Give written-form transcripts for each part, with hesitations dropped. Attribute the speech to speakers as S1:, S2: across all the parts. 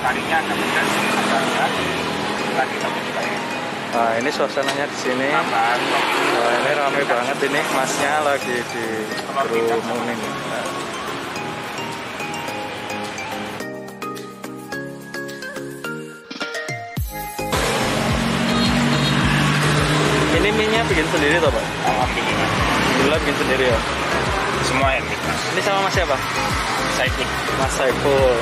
S1: karinya agak pedas, agak enggak. Lagi tapi juga ya.
S2: Nah, ini suasananya di sini.
S1: Tambahan topping.
S2: Wah, ini ramai banget ini, masnya lagi di kerumunin. Ini mie-nya bikin sendiri toh, Pak?
S1: Alhamdulillah.
S2: Alhamdulillah bikin sendiri ya.
S1: Semua yang Mas.
S2: Ini sama Mas siapa?
S1: Saiful.
S2: Mas Saiful.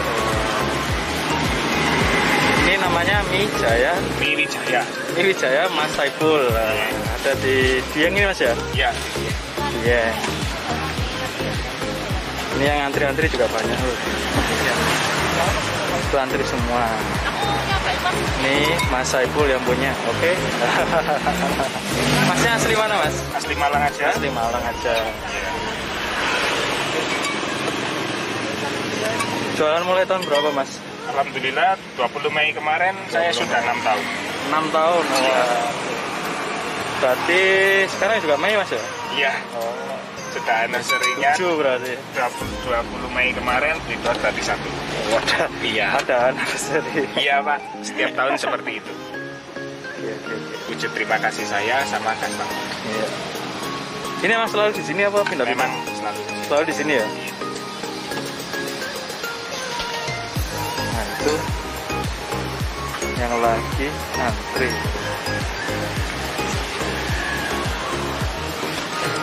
S2: Ini namanya mie Jaya.
S1: Mie Wijaya.
S2: Mie Wijaya Mas Saiful. Ada di Dieng ini Mas ya?
S1: Iya.
S2: Iya. Ini yang antri-antri juga banyak loh. Itu antri semua. Ini Mas Saiful yang punya, oke? Masnya asli mana Mas?
S1: Asli Malang aja.
S2: Asli Malang aja. Jualan mulai tahun berapa Mas?
S1: Alhamdulillah 20 Mei kemarin saya sudah 6 tahun.
S2: 6 tahun.
S1: Iya.
S2: Berarti sekarang juga Mei Mas ya?
S1: Iya.
S2: Oh.
S1: Sudah anniversary-nya
S2: 7 berarti.
S1: 20 Mei kemarin itu berarti 1.
S2: Wadah.
S1: Iya.
S2: Ada anniversary.
S1: Iya Pak, setiap tahun seperti itu.
S2: Iya.
S1: Wujud terima kasih saya sama customer.
S2: Iya. Ini Mas selalu di sini apa pindah-pindah?
S1: Memang
S2: Selalu di sini ya? Nah itu yang lagi antri.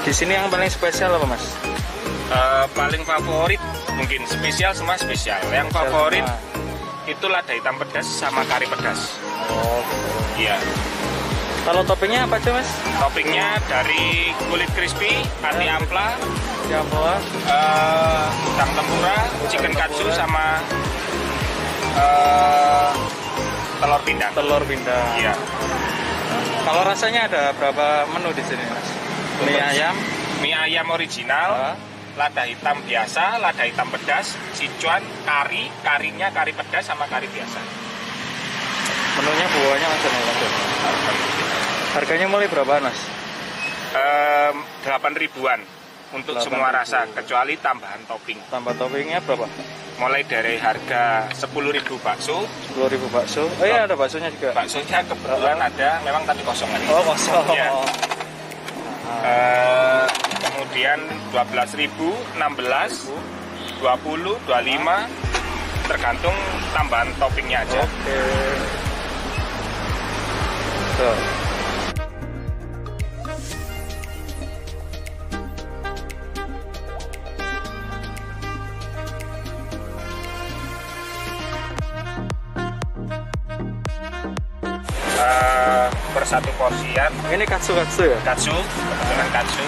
S2: Di sini yang paling spesial apa Mas?
S1: Paling favorit mungkin spesial, semua spesial. Yang favorit itu lada hitam pedas sama kari pedas.
S2: Oh.
S1: Iya.
S2: Kalau toppingnya apa aja Mas?
S1: Toppingnya dari kulit crispy, ati ampla,
S2: Ya apa?
S1: udang tempura, chicken katsu sama telur pindang.
S2: Telur pindang.
S1: Iya.
S2: Kalau rasanya ada berapa menu di sini Mas? Mie ayam,
S1: Mie ayam original, lada hitam biasa, lada hitam pedas, sichuan, karinya kari pedas sama kari biasa.
S2: menunya buahnya macam-macam. Harganya mulai berapaan Mas?
S1: 8 ribuan untuk
S2: 8
S1: semua
S2: ribu.
S1: rasa, kecuali tambahan topping.
S2: Tambah toppingnya berapa?
S1: Mulai dari harga 10.000 bakso.
S2: 10.000 bakso. Oh iya, ada baksonya juga.
S1: Baksonya kebetulan ada, memang tadi kosong hari.
S2: Oh, kosong.
S1: Ya. Kemudian 12.000, 16, 20, 25, tergantung tambahan toppingnya aja.
S2: Oke. Tuh.
S1: Per satu porsian
S2: Ini katsu ya?
S1: katsu, kebetulan katsu.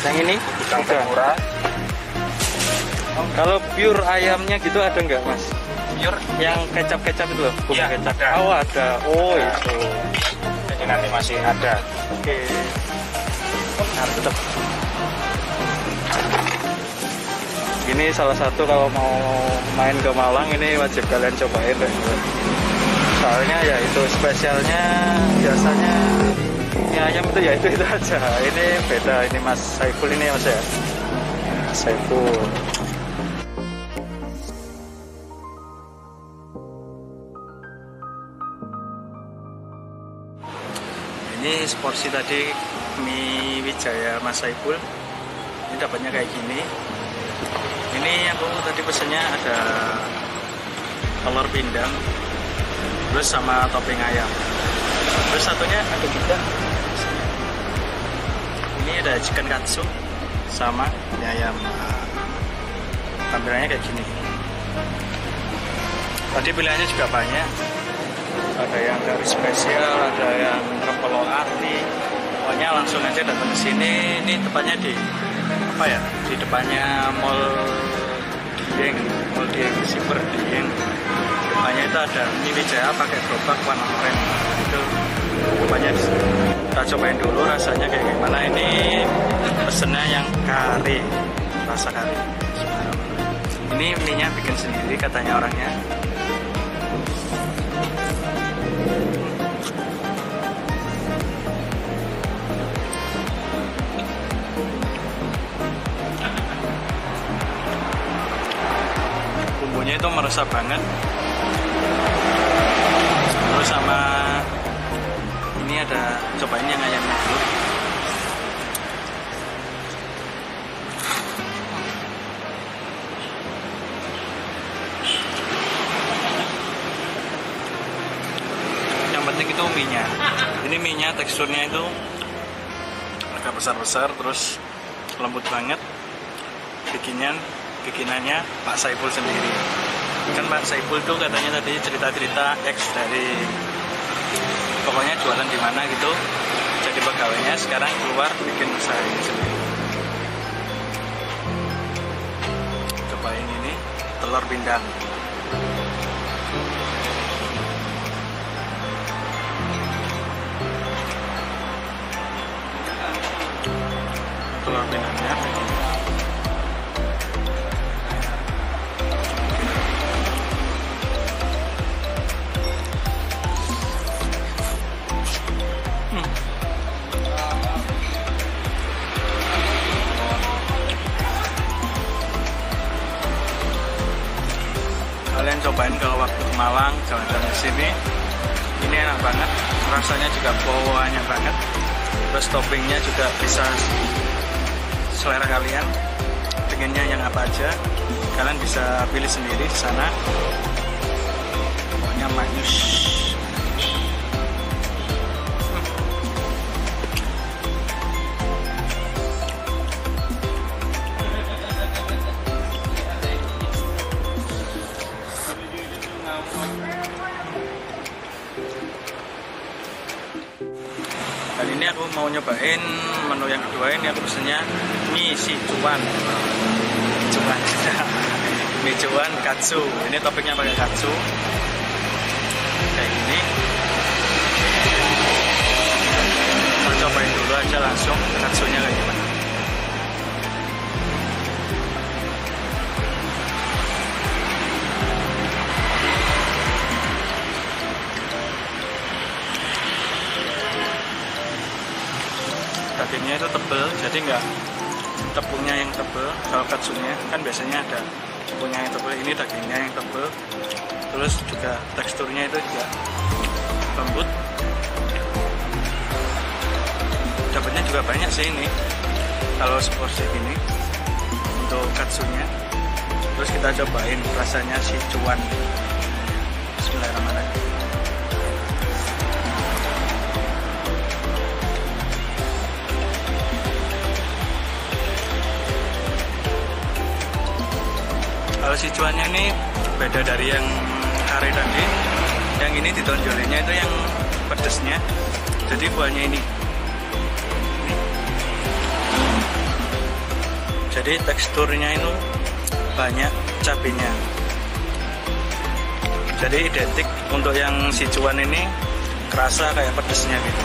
S2: Yang ini?
S1: Udang
S2: Udah.
S1: tempura.
S2: Kalau pure ayamnya gitu ada nggak Mas?
S1: Pure
S2: Yang kecap-kecap itu loh? Bumbu
S1: Iya,
S2: kecap.
S1: ada.
S2: Oh ada. Oh
S1: Ada.
S2: itu.
S1: jadi nanti masih ada.
S2: Oke. Mantep. Ini salah satu kalau mau main ke Malang ini wajib kalian cobain deh. Soalnya ya itu spesialnya biasanya mie ayam itu ya itu aja. Ini beda. Ini Mas Saiful ini Mas ya. Mas Saiful. Ini seporsi tadi mie Wijaya Mas Saiful. Ini dapatnya kayak gini. Ini aku tadi pesennya ada telur pindang, terus sama topping ayam. Terus satunya ada juga. Ini ada chicken katsu sama mie ayam. Nah, tampilannya kayak gini. Tadi pilihannya juga banyak. Ada yang dari spesial, ada yang rempelo ati. Pokoknya langsung aja datang ke sini. Ini tepatnya di apa ya? Di depannya Mall Dieng, Super Dieng. Depannya itu ada mie Wijaya pakai gerobak warna oranye. Itu depannya di sini. Kita cobain dulu rasanya kayak gimana. Ini pesennya yang kari, rasa kari. Ini mie-nya bikin sendiri katanya orangnya. kerasa banget. Terus sama ini ada, cobain yang ayamnya dulu. Yang penting itu mie-nya. Ini mie-nya teksturnya itu agak besar-besar, terus lembut banget. Bikinannya Pak Saiful sendiri. Kan Pak Saiful itu katanya tadi cerita-cerita dari pokoknya jualan di mana gitu, jadi pegawainya, sekarang keluar bikin usaha ini sendiri. Cobain ini telur pindang. Telur pindangnya kalian cobain kalau waktu ke Malang, jalan-jalan ke sini. Ini enak banget, rasanya juga banyak banget. Terus toppingnya juga bisa selera kalian, pengennya yang apa aja, kalian bisa pilih sendiri di sana. Pokoknya manis. Dan ini aku mau nyobain menu yang kedua. Ini aku pesennya mie Sichuan. Mie Sichuan katsu. Ini toppingnya pakai katsu. Kayak gini. Kita cobain dulu aja langsung katsunya kayak gimana. Dagingnya itu tebel, jadi nggak tepungnya yang tebel. Kalau katsunya kan biasanya ada tepungnya yang tebel, ini dagingnya yang tebel. Terus juga teksturnya itu juga lembut. Dapatnya juga banyak sih ini. Kalau seporsi ini untuk katsunya. Terus kita cobain rasanya Sichuan. Bismillahirrahmanirrahim. Kalau Sichuannya ini beda dari yang kare tadi. Yang ini ditonjolinnya itu yang pedesnya. Jadi buahnya ini. Jadi teksturnya itu banyak cabenya. Jadi identik. Untuk yang Sichuan ini kerasa kayak pedesnya gitu.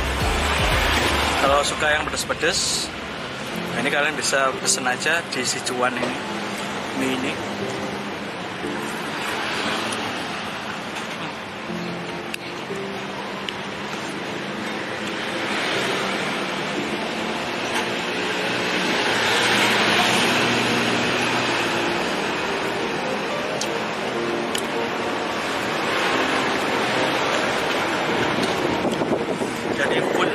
S2: Kalau suka yang pedes-pedes, ini kalian bisa pesen aja di Sichuan ini, mie ini. Jadi full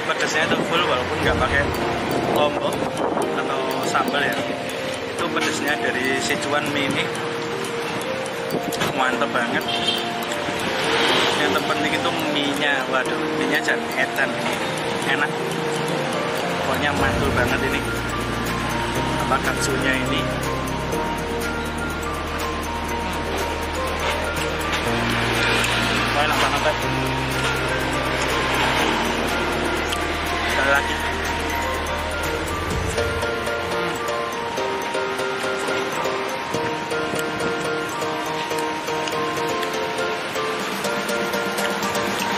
S2: pedasnya itu full, walaupun nggak pakai lombok atau sambal ya. Itu pedasnya dari Sichuan mie ini mantep banget. Yang terpenting itu mie-nya, waduh, mie-nya jangan edan, enak. Pokoknya mantul banget ini. Apa katsunya ini? Enak banget. Sekali lagi.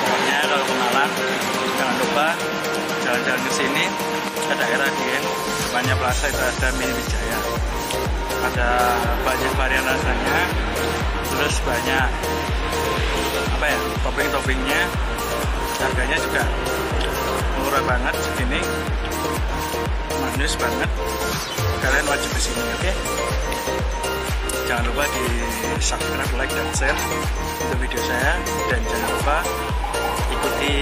S2: Pokoknya kalau ke Malang, jangan lupa jalan-jalan ke sini ke daerah Dieng, depannya Plaza itu ada Mie Wijaya. Ada banyak varian rasanya, terus banyak apa ya, topping-toppingnya. Harganya juga murah banget segini. jenius banget. Kalian wajib kesini, oke? Jangan lupa di subscribe, like, dan share untuk video saya, dan jangan lupa ikuti